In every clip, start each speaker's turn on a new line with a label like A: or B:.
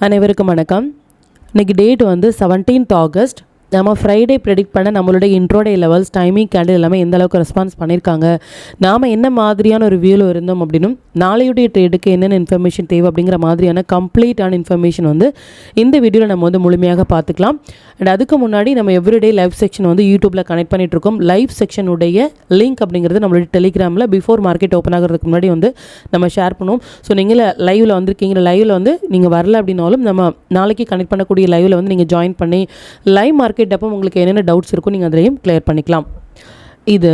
A: அனைவருக்கும் வணக்கம். இன்னைக்கு டேட் வந்து 17th ஆகஸ்ட். நம்ம ஃப்ரைடே ப்ரெடிக்ட் பண்ண நம்மளுடைய இன்ட்ரோடே லெவல்ஸ், டைமிங், கேண்டில் எல்லாமே எந்த அளவுக்கு ரெஸ்பான்ஸ் பண்ணியிருக்காங்க, நாம் என்ன மாதிரியான ஒரு வியூவில் இருந்தோம் அப்படின்னும் நாளையுடைய ட்ரேடுக்கு என்னென்ன இன்ஃபர்மேஷன் தேவை அப்படிங்கிற மாதிரியான கம்ப்ளீட்டான இன்ஃபர்மேஷன் வந்து இந்த வீடியோவில் நம்ம வந்து முழுமையாக பார்த்துக்கலாம். அண்ட் அதுக்கு முன்னாடி நம்ம எவ்ரிடே லைவ் செக்ஷன் வந்து யூடியூப்பில் கனெக்ட் பண்ணிட்டு இருக்கோம். லைவ் செக்ஷனுடைய லிங்க் அப்படிங்கிறது நம்மளுடைய டெலிகிராமில் பிஃபோர் மார்க்கெட் ஓப்பன் ஆகிறதுக்கு முன்னாடி வந்து நம்ம ஷேர் பண்ணுவோம். ஸோ நீங்கள் லைவில் வந்திருக்கீங்க, லைவில் வந்து நீங்கள் வரல அப்படின்னாலும் நம்ம நாளைக்கு கனெக்ட் பண்ணக்கூடிய லைவில் வந்து நீங்கள் ஜாயின் பண்ணி லைவ் மார்க்கெட் அப்போ உங்களுக்கு என்னென்ன டவுட்ஸ் இருக்கும் நீங்கள் அதையும் கிளியர் பண்ணிக்கலாம். இது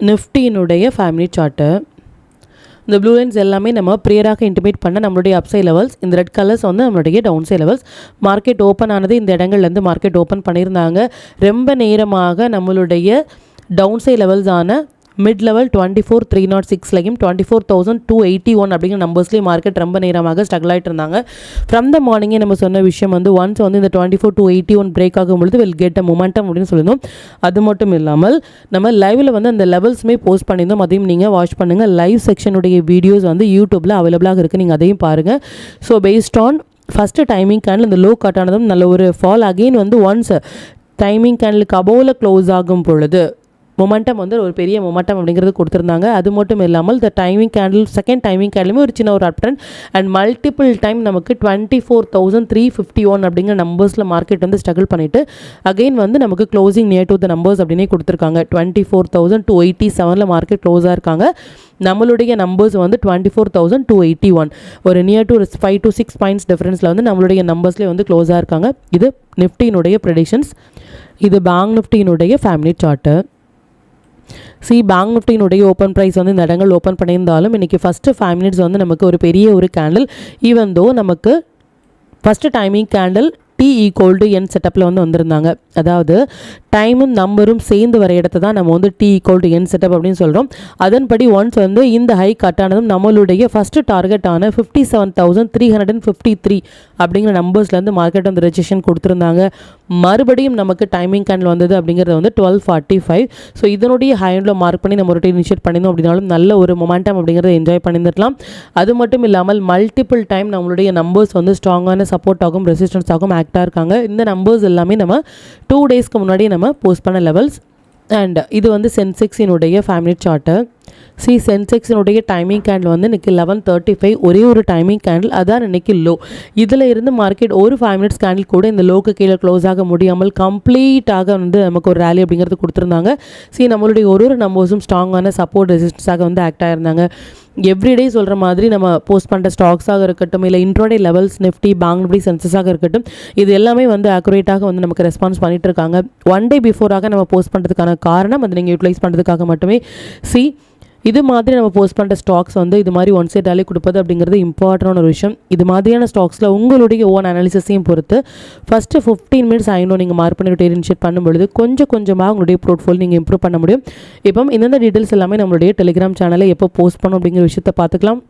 A: நிஃப்டியினுடைய 5 மினிட் சார்ட்டு. இந்த ப்ளூ லைன்ஸ் எல்லாமே நம்ம ப்ரியராக இன்டிமேட் பண்ண நம்மளுடைய அப்சை லெவல்ஸ், இந்த ரெட் கலர்ஸ் வந்து நம்மளுடைய டவுன் சை லெவல்ஸ். மார்க்கெட் ஓப்பன் ஆனது இந்த இடங்கள்லேருந்து மார்க்கெட் ஓப்பன் பண்ணியிருந்தாங்க. ரொம்ப நேரமாக நம்மளுடைய டவுன் சை லெவல்ஸ் ஆன மிட் லெவல் 24,306லையும் 24,281 அப்படிங்கிற நம்பர்ஸ்லேயும் மார்க்கெட் ரொம்ப நேரமாக ஸ்ட்ரகிள் ஆகிட்டு இருந்தாங்க. ஃப்ரம் த மார்னிங்கே நம்ம சொன்ன விஷயம் வந்து ஒன்ஸ் வந்து இந்த 24,281 பிரேக் ஆகும் பொழுது வில் கெட் அ மொமெண்டம் அப்படின்னு சொல்லியிருந்தோம். அது மட்டும் இல்லாமல் நம்ம லைவில் வந்து அந்த லெவல்ஸுமே போஸ்ட் பண்ணியிருந்தோம். அதையும் நீங்கள் வாட்ச் பண்ணுங்கள். லைவ் செக்ஷனுடைய வீடியோஸ் வந்து யூடியூப்பில் அவைலபிளாக இருக்குது, நீங்கள் அதையும் பாருங்கள். So based on first timing candle இந்த லோ கட் ஆனதும் நல்ல ஒரு ஃபால், அகெயின் வந்து ஒன்ஸ் டைமிங் கேண்டிலுக்கு அபோவில் க்ளோஸ் ஆகும் பொழுது மொமெண்டம் வந்து ஒரு பெரிய மொமெண்டம் அப்படிங்கிறது கொடுத்துருந்தாங்க. அது மட்டும் இல்லாமல் இந்த டைமிங் கேண்டில் செகண்ட் டைமிங் கேண்டிலுமே ஒரு சின்ன ஒரு அப்ட்ரெண்ட் அண்ட் மல்டிபிள் டைம் நமக்கு 24,351 அப்படிங்கிற நம்பர்ஸில் மார்க்கெட் வந்து ஸ்ட்ரகிள் பண்ணிவிட்டு அகெயின் வந்து நமக்கு closing near to the numbers அப்படின்னே கொடுத்துருக்காங்க. 24,287 மார்க்கெட் க்ளோஸாக இருக்காங்க. நம்மளுடைய நம்பர்ஸ் வந்து 24,281, ஒரு நியர் டு 5 to 6 பாயிண்ட்ஸ் டிஃப்ரென்ஸில் வந்து நம்மளுடைய நம்பர்ஸ்லேயே வந்து க்ளோஸாக இருக்காங்க. இது நிஃப்டியினுடைய ப்ரெடிக்ஷன்ஸ். இது பேங்க் நிஃப்டியினுடைய 5 மினிட் சார்ட்டு. பேங்க் நிஃப்டியினுடைய ஓப்பன் ப்ரைஸ் வந்து இந்த இடங்கள் ஓப்பன் பண்ணியிருந்தாலும் இன்றைக்கி ஃபஸ்ட்டு 5 மினிட்ஸ் வந்து நமக்கு ஒரு பெரிய ஒரு கேண்டில், ஈவன் தோ நமக்கு ஃபஸ்ட்டு டைமிங் கேண்டில் T=N செட்டப்பில் வந்து வந்திருந்தாங்க. அதாவது டைமும் நம்பரும் சேர்ந்து வர இடத்த தான் நம்ம வந்து T=N செட்டப் அப்படின்னு சொல்கிறோம். அதன்படி ஒன்ஸ் வந்து இந்த ஹை கட் ஆனதும் நம்மளுடைய ஃபஸ்ட்டு டார்கெட்டான 57,353 அப்படிங்கிற நம்பர்ஸ்லேருந்து மார்க்கெட் வந்து ரெஜிஸ்ட்ரேஷன் கொடுத்துருந்தாங்க. மறுபடியும் நமக்கு டைமிங் கேண்டில் வந்தது அப்படிங்கிறது வந்து 12:45. ஸோ இதனுடைய ஹைண்டில் மார்க் பண்ணி நம்ம ஒரு இனிஷியேட் பண்ணியிருந்தோம் அப்படின்னாலும் நல்ல ஒரு மொமெண்டம் அப்படிங்கிறத என்ஜாய் பண்ணியிருக்கலாம். அது மட்டும் இல்லாமல் மல்டிபிள் டைம் நம்மளுடைய நம்பர்ஸ் வந்து ஸ்ட்ராங்கான சப்போர்ட் ஆகும், ரெசிஸ்டன்ஸ் ஆகும் ஆக்டாக இருக்காங்க. இந்த நம்பர்ஸ் எல்லாமே நம்ம 2 டேஸ்க்கு முன்னாடி நம்ம போஸ்ட் பண்ண லெவல்ஸ். அண்ட் இது வந்து சென்செக்ஸினுடைய 5 மினிட் சார்ட்டு. சென்செக்ஸினுடைய டைமிங் கேண்டில் வந்து இன்றைக்கி 11:35, ஒரே ஒரு டைமிங் கேண்டில், அதான் இன்றைக்கி லோ. இதில் இருந்து மார்க்கெட் ஒரு 5 மினிட்ஸ் கேண்டில் கூட இந்த லோக்கு கீழே க்ளோஸ் ஆக முடியாமல் கம்ப்ளீட்டாக வந்து நமக்கு ஒரு ரேலி அப்படிங்கிறது கொடுத்துருந்தாங்க. நம்மளுடைய ஒரு நம்பர்ஸும் ஸ்ட்ராங்கான சப்போர்ட் ரெசிஸ்டன்ஸாக வந்து ஆக்ட் ஆகிருந்தாங்க. எவ்ரிடே சொல்கிற மாதிரி நம்ம போஸ்ட் பண்ணுற ஸ்டாக்ஸாக இருக்கட்டும், இல்லை இன்ட்ரோடே லெவல்ஸ், நிஃப்டி, பேங்க் நிஃப்டி, சென்சஸாக இருக்கட்டும், இது எல்லாமே வந்து ஆக்குரேட்டாக வந்து நமக்கு ரெஸ்பான்ஸ் பண்ணிட்டு இருக்காங்க. 1 டே பிஃபோராக நம்ம போஸ்ட் பண்ணுறதுக்கான காரணம் அதை நீங்கள் யூட்டிலைஸ் பண்ணுறதுக்காக மட்டுமே. இது மாதிரி நம்ம போஸ்ட் பண்ணுற ஸ்டாக்ஸ் வந்து இது மாதிரி ஒன் சைட் ரேலி கொடுப்பது அப்படிங்கிறது இம்பார்ட்டண்டான ஒரு விஷயம். இது மாதிரியான ஸ்டாக்ஸில் உங்களுடைய ஓன் அனாலிசிஸையும் பொறுத்து ஃபஸ்ட்டு 15 மினிட்ஸ் ஆயிடும் நீங்கள் மார்க் பண்ணி இனிஷியேட் பண்ணும்பொழுது கொஞ்சம் கொஞ்சமாக உங்களுடைய போர்ட்ஃபோலியோ நீங்கள் இம்ப்ரூவ் பண்ண முடியும். இப்போ இந்த டீட்டெயில்ஸ் எல்லாமே நம்மளுடைய டெலிகிராம் சேனலை எப்போ போஸ்ட் பண்ணணும் அப்படிங்கிற விஷயத்தை பார்த்துக்கலாம்.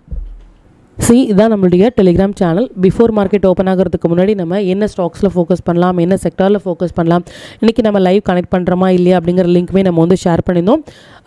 A: இதான் நம்மளுடைய Telegram channel. Before market open ஆகிறதுக்கு முன்னாடி நம்ம என்ன ஸ்டாக்ஸில் ஃபோக்கஸ் பண்ணலாம், என்ன செக்டாரில் ஃபோக்கஸ் பண்ணலாம், இன்றைக்கி நம்ம லைவ் கனெக்ட் பண்ணுறோமா இல்லையா அப்படிங்கிற லிங்க்குமே நம்ம வந்து ஷேர் பண்ணியிருந்தோம்.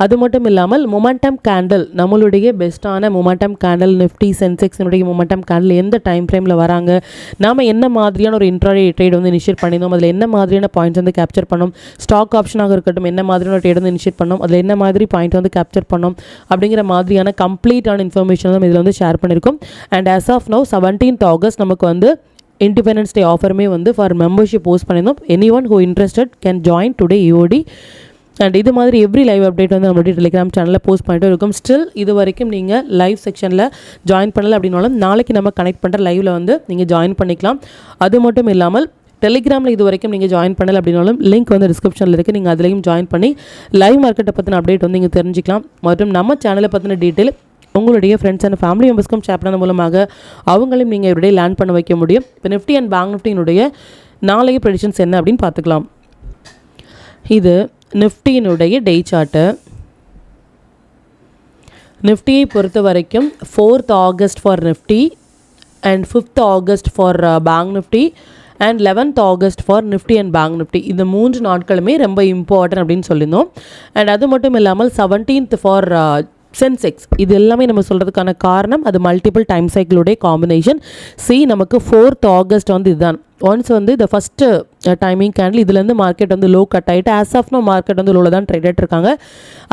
A: அது மட்டும் இல்லாமல் மொமெண்டம் கேண்டில், நம்மளுடைய பெஸ்ட்டான மொமெண்டம் கேண்டில், நிஃப்டி, சென்செக்ஸினுடைய மொமெண்டம் கேண்டில் எந்த டைம் ஃப்ரேமில் வராங்க, நாம் என்ன மாதிரியான ஒரு இன்ட்ராடே ட்ரேட் வந்து இனிஷியேட் பண்ணியிருந்தோம், அதில் என்ன மாதிரியான பாயிண்ட்ஸ் வந்து கேப்சர் பண்ணோம், ஸ்டாக் ஆப்ஷனாக இருக்கட்டும் என்ன மாதிரியான ட்ரேட் வந்து இனிஷியேட் பண்ணோம், அதில் என்ன மாதிரி பாயிண்ட் வந்து கேப்சர் பண்ணோம் அப்படிங்கிற மாதிரியான கம்ப்ளீட்டான இன்ஃபர்மேஷன் நம்ம இதில் வந்து ஷேர் பண்ணியிருக்கோம். And as of now 17th August நமக்கு வந்து இண்டிபெண்டன்ஸ் டே ஆஃபருமே வந்து ஃபார் மெம்பர்ஷிப் போஸ்ட் பண்ணியிருந்தோம். anyone who interested can join today EOD. And இது மாதிரி எவ்ரி லைவ் அப்டேட் வந்து நம்மளுடைய டெலிகிராம் சேனலில் போஸ்ட் பண்ணிட்டு இருக்கும். ஸ்டில் இது வரைக்கும் நீங்கள் லைவ் செக்ஷனில் ஜாயின் பண்ணலை அப்படின்னாலும் நாளைக்கு நம்ம கனெக்ட் பண்ணுற லைவில் வந்து நீங்கள் ஜாயின் பண்ணிக்கலாம். அது மட்டும் இல்லாமல் டெலிகிராமில் இது வரைக்கும் நீங்கள் ஜாயின் பண்ணலை அப்படின்னாலும் லிங்க் வந்து டிஸ்கிரிப்ஷனில் இருக்குது, நீங்கள் அதுலேயும் ஜாயின் பண்ணி லைவ் மார்க்கெட்டை பற்றின அப்டேட் வந்து நீங்கள் தெரிஞ்சிக்கலாம். மற்றும் நம்ம சேனலை பற்றின டீட்டெயில் உங்களுடைய ஃப்ரெண்ட்ஸ் அண்ட் ஃபேமிலி மெம்பர்ஸ்க்கும் ஷேர் பண்ணது மூலமாக அவங்களையும் நீங்கள் இவருடைய லேர்ன் பண்ண வைக்க முடியும். இப்போ நிஃப்டி அண்ட் பேங்க் நிஃப்டியினுடைய நாளைய ப்ரெடிக்ஷன்ஸ் என்ன அப்படின்னு பார்த்துக்கலாம். இது நிஃப்டியினுடைய டே சார்ட்டு. நிஃப்டியை பொறுத்த வரைக்கும் 4th August for Nifty and 5th August for bank Nifty and 11th August for Nifty and bank Nifty, இந்த 3 நாட்களுமே ரொம்ப இம்பார்ட்டன்ட் அப்படின்னு சொல்லியிருந்தோம். அண்ட் அது மட்டும் இல்லாமல் 17th ஃபார் சென்செக்ஸ். இது எல்லாமே நம்ம சொல்கிறதுக்கான காரணம் அது மல்டிபிள் டைம் சைக்கிளுடைய காம்பினேஷன். நமக்கு 4th ஆகஸ்ட் வந்து இதுதான். ஒன்ஸ் வந்து இந்த ஃபஸ்ட்டு டைமிங் கேண்டில் இதுலேருந்து மார்க்கெட் வந்து லோ கட் ஆகிட்டு ஆஸ் ஆஃப் நோ மார்க்கெட் வந்து லோவில் தான் ட்ரேட் இருக்காங்க.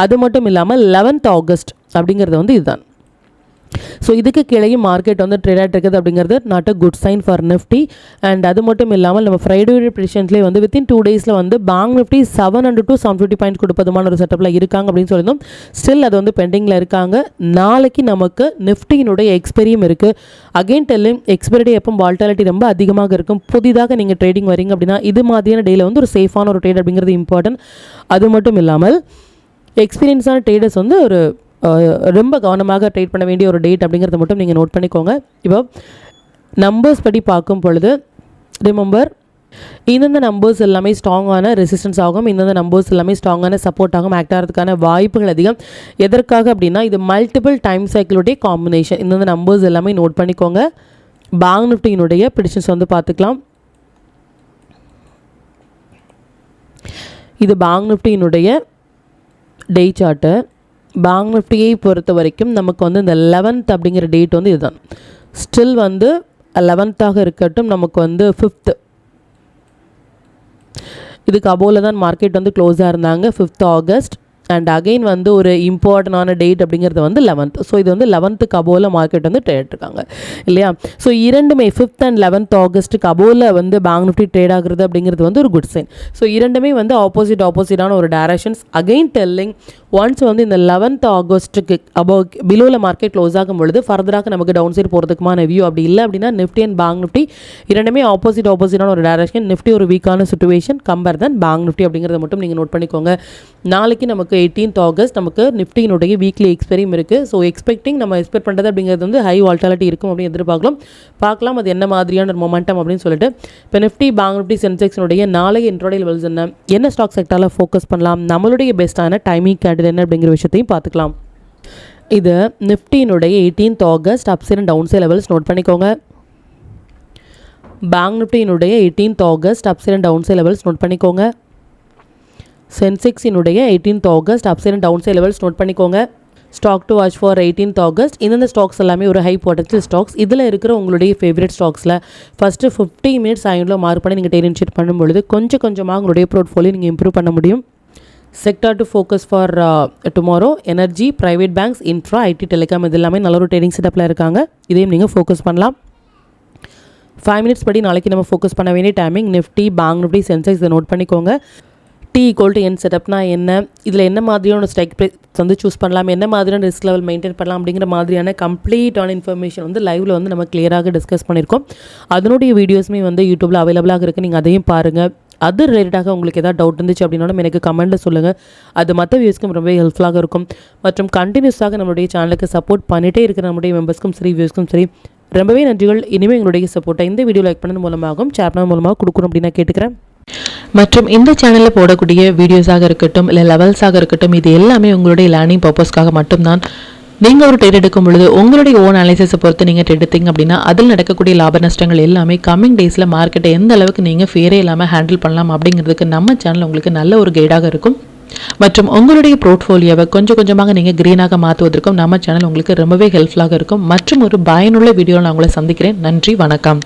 A: அது மட்டும் இல்லாமல் 11th ஆகஸ்ட் அப்படிங்கிறது வந்து இதுதான். ஸோ இதுக்கு கீழேயும் மார்க்கெட் வந்து ட்ரேட் ஆகிட்டு இருக்குது அப்படிங்கிறது not a good sign for Nifty. And அது மட்டும் இல்லாமல் நம்ம ஃப்ரைடே ப்ரிடிஷன்ஸ்லேயே வந்து வித்தின் 2 டேஸில் வந்து பேங்க் நிஃப்டி 700 to 750 பாயிண்ட்ஸ் கொடுப்பதுமான ஒரு செட்டப்பில் இருக்காங்க அப்படின்னு சொல்லியிருந்தோம். ஸ்டில் அது வந்து பெண்டிங்கில் இருக்காங்க. நாளைக்கு நமக்கு நிஃப்டியினுடைய எக்ஸ்பெரியும் இருக்குது. அகெயின் டெல்லிங் எக்ஸ்பெரி டே எப்போ வால்டாலிட்டி ரொம்ப அதிகமாக இருக்கும். புதிதாக நீங்கள் ட்ரேடிங் வரீங்க அப்படின்னா இது மாதிரியான டேயில் வந்து ஒரு சேஃபான ஒரு ட்ரேட் அப்படிங்கிறது இம்பார்ட்டன்ட். அது மட்டும் இல்லாமல் எக்ஸ்பீரியன்ஸான ட்ரேடர்ஸ் வந்து ஒரு ரொம்ப கவனமாக ட்ரேட் பண்ண வேண்டிய ஒரு டேட் அப்படிங்கிறத மட்டும் நீங்கள் நோட் பண்ணிக்கோங்க. இப்போ நம்பர்ஸ் படி பார்க்கும் பொழுது ரிமெம்பர் இந்தந்த நம்பர்ஸ் எல்லாமே ஸ்ட்ராங்கான ரெசிஸ்டன்ஸ் ஆகும், இந்தந்த நம்பர்ஸ் எல்லாமே ஸ்ட்ராங்கான சப்போர்ட் ஆகும், ஆக்ட் ஆகிறதுக்கான வாய்ப்புகள் அதிகம். எதற்காக அப்படின்னா இது மல்டிபிள் டைம் சைக்கிளுடைய காம்பினேஷன். இந்தந்த நம்பர்ஸ் எல்லாமே நோட் பண்ணிக்கோங்க. பேங்க் நிஃப்டியினுடைய ப்ரெடிக்ஷன்ஸ் வந்து பார்த்துக்கலாம். இது பேங்க் நிஃப்டியினுடைய டே சார்ட்டு. பேங்க் நிஃப்டியை பொறுத்த வரைக்கும் நமக்கு வந்து இந்த 11th அப்படிங்கிற டேட் வந்து இதுதான். ஸ்டில் வந்து 11th இருக்கட்டும், நமக்கு வந்து 5th இதுக்கு அபோவில் தான் மார்க்கெட் வந்து க்ளோஸாக இருந்தாங்க 5th ஆகஸ்ட். அண்ட் அகெயின் வந்து ஒரு இம்பார்ட்டண்டான டேட் அப்படிங்கிறது வந்து 11th. ஸோ இது வந்து 11th அபோவில் மார்க்கெட் வந்து ட்ரேட் இருக்காங்க இல்லையா. ஸோ இரண்டுமே 5th and 11th ஆகஸ்ட்டுக்கு அபோவில் வந்து பேங்க் நிஃப்டி ட்ரேட் ஆகுறது அப்படிங்கிறது வந்து ஒரு குட் சைன். ஸோ இரண்டுமே வந்து ஆப்போசிட்டான ஒரு டைரக்ஷன்ஸ். அகெயின் டெல்லிங் ஒன்ஸ் வந்து இந்த 11th ஆகஸ்ட்டுக்கு பிலோவில் மார்க்கெட் க்ளோஸ் ஆகும் பொழுது ஃபர்தராக நமக்கு டவுன் சைட் போகிறதுக்குமான வியூ அப்படி இல்லை அப்படின்னா நிஃப்டி அண்ட் பேங்க் நிஃப்டி இரண்டுமே ஆப்போசிட்டான ஒரு டைரக்ஷன். நிஃப்டி ஒரு வீக்கான சிச்சுவேஷன் கம்பேர் தன் பேங்க் நிஃப்டி அப்படிங்கிறத மட்டும் நீங்கள் நோட் பண்ணிக்கோங்க. நாளைக்கு நமக்கு 18th ஆகஸ்ட் நமக்கு நிஃப்டியினுடைய வீக்லி எக்ஸ்பெரியும் இருக்குது. ஸோ நம்ம எக்ஸ்பெக்ட் பண்ணுறது அப்படிங்கிறது வந்து ஹை வால்டாலிட்டி இருக்கும் அப்படின்னு பார்க்கலாம் அது என்ன மாதிரியான ஒரு மொமெண்டம் அப்படின்னு சொல்லிட்டு. இப்போ நிஃப்டி பேங்க் நிஃப்டி சென்செக்ஸினுடைய நாளைக்கு இன்ட்ரோடே லெவல்ஸ் என்ன ஸ்டாக் செக்டரில் ஃபோக்கஸ் பண்ணலாம், நம்மளுடைய பெஸ்ட்டான டைமிங் கேண்டில் என்ன அப்படிங்கிற விஷயத்தையும் பார்த்துக்கலாம். இது நிஃப்டியினுடைய 18th August upside and down side levels note பண்ணிக்கோங்க. பேங்க் நிஃப்டியினுடைய 18th August upside and down side levels note பண்ணிக்கோங்க. சென்செக்ஸினுடைய 18th August upside and down side levels note பண்ணிக்கோங்க. Stock to watch for 18th August. இந்த stocks எல்லாமே ஒரு high potential stocks. இதில் இருக்கிற உங்களுடைய ஃபேவரட் ஸ்டாக்ஸில் ஃபஸ்ட்டு 50 மினிட்ஸ் ஆகியோட மார்க் பண்ணி நீங்கள் டெரின்ஷியேட் பண்ணும்பொழுது கொஞ்சமாக உங்களுடைய போர்ட்ஃபோலியோ நீங்கள் இம்ப்ரூவ் பண்ண முடியும். Sector to focus for tomorrow energy, private banks, infra, IT, telecom இது எல்லாமே நல்ல ஒரு ட்ரேடிங் செட்டப்பில் இருக்காங்க. இதையும் நீங்கள் ஃபோக்கஸ் பண்ணலாம். 5 மினிட்ஸ் படி நாளைக்கு நம்ம ஃபோக்கஸ் பண்ண வேண்டிய timing Nifty bank Nifty Sensex இதை நோட் பண்ணிக்கோங்க. T=N செட்டப்னா என்ன, இதில் என்ன மாதிரியான ஸ்ட்ரைக் ப்ரைஸ் வந்து சூஸ் பண்ணலாம், என்ன மாதிரியான ரிஸ்க் லெவல் மெயின்டைன் பண்ணலாம் அப்படிங்கிற மாதிரியான கம்ப்ளீட்டான இன்ஃபர்மேஷன் வந்து லைவில் வந்து நம்ம கிளியராக டிஸ்கஸ் பண்ணியிருக்கோம். அதனுடைய வீடியோஸுமே வந்து யூடியூப்பில் அவைலபிளாக இருக்குது, நீங்கள் அதையும் பாருங்கள். அது ரிலேட்டடாக உங்களுக்கு ஏதாவது டவுட் இருந்துச்சு அப்படின்னாலும் எனக்கு கமெண்ட்டில் சொல்லுங்கள். அது மற்ற வியூஸ்க்கும் ரொம்ப ஹெல்ப்ஃபுல்லாக இருக்கும். மற்றும் கண்டினியூஸாக நம்மளுடைய சேனலுக்கு சப்போர்ட் பண்ணிகிட்டே இருக்கிற நம்முடைய மெம்பர்ஸ்க்கும் சரி வியூஸ்க்கும் சரி ரொம்பவே நன்றிகள். இனிமேல் எங்களுடைய சப்போர்ட்டை இந்த வீடியோ லைக் பண்ணது மூலமாகவும் ஷேர் பண்ணது மூலமாக கொடுக்கணும் அப்படின்னு நான் கேட்டுக்கிறேன். மற்றும் இந்த சேனலில் போடக்கூடிய வீடியோஸாக இருக்கட்டும் இல்லை லெவல்ஸாக இருக்கட்டும் இது எல்லாமே உங்களுடைய லேர்னிங் பர்பஸ்க்காக மட்டும்தான். நீங்கள் ஒரு ட்ரேட் எடுக்கும் பொழுது உங்களுடைய ஓன் அனாலிசிஸை பொறுத்து நீங்கள் ட்ரேட் எடுத்தீங்க அப்படின்னா அதில் நடக்கக்கூடிய லாப நஷ்டங்கள் எல்லாமே கம்மிங் டேஸில் மார்க்கெட்டை எந்த அளவுக்கு நீங்கள் ஃபேரே இல்லாமல் ஹேண்டில் பண்ணலாம் அப்படிங்கிறதுக்கு நம்ம சேனல் உங்களுக்கு நல்ல ஒரு கைடாக இருக்கும். மற்றும் உங்களுடைய போர்ட்ஃபோலியோவை கொஞ்சமாக நீங்கள் க்ரீனாக மாற்றுவதற்கும் நம்ம சேனல் உங்களுக்கு ரொம்பவே ஹெல்ப்ஃபுல்லாக இருக்கும். மற்றும் ஒரு பயனுள்ள வீடியோவில் நான் உங்களை சந்திக்கிறேன். நன்றி, வணக்கம்.